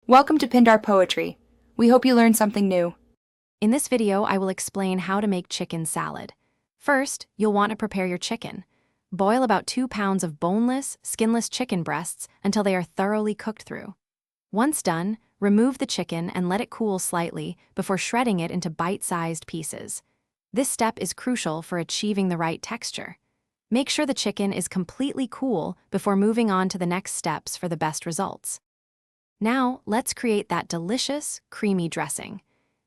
Welcome to Pindar Poetry. We hope you learned something new. In this video, I will explain how to make chicken salad. First, you'll want to prepare your chicken. Boil about 2 pounds of boneless, skinless chicken breasts until they are thoroughly cooked through. Once done, remove the chicken and let it cool slightly before shredding it into bite-sized pieces. This step is crucial for achieving the right texture. Make sure the chicken is completely cool before moving on to the next steps for the best results. Now, let's create that delicious, creamy dressing.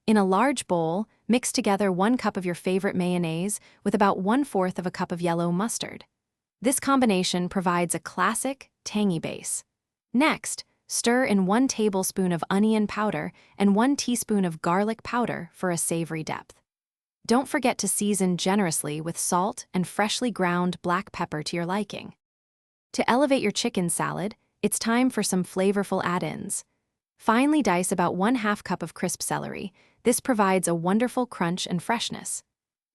In a large bowl, mix together 1 cup of your favorite mayonnaise with about 1/4 of a cup of yellow mustard. This combination provides a classic, tangy base. Next, stir in 1 tablespoon of onion powder and 1 teaspoon of garlic powder for a savory depth. Don't forget to season generously with salt and freshly ground black pepper to your liking. To elevate your chicken salad, it's time for some flavorful add-ins. Finely dice about 1/2 cup of crisp celery. This provides a wonderful crunch and freshness.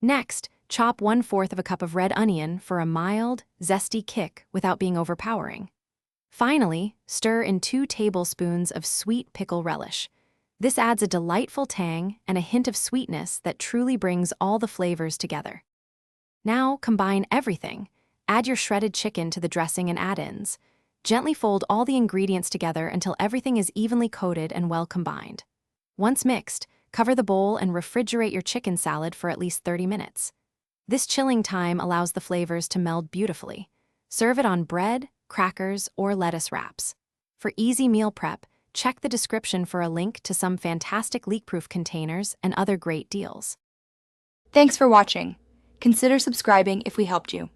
Next, chop 1/4 of a cup of red onion for a mild, zesty kick without being overpowering. Finally, stir in 2 tablespoons of sweet pickle relish. This adds a delightful tang and a hint of sweetness that truly brings all the flavors together. Now, combine everything. Add your shredded chicken to the dressing and add-ins. Gently fold all the ingredients together until everything is evenly coated and well combined. Once mixed, cover the bowl and refrigerate your chicken salad for at least 30 minutes. This chilling time allows the flavors to meld beautifully. Serve it on bread, crackers, or lettuce wraps. For easy meal prep, check the description for a link to some fantastic leak-proof containers and other great deals. Thanks for watching. Consider subscribing if we helped you.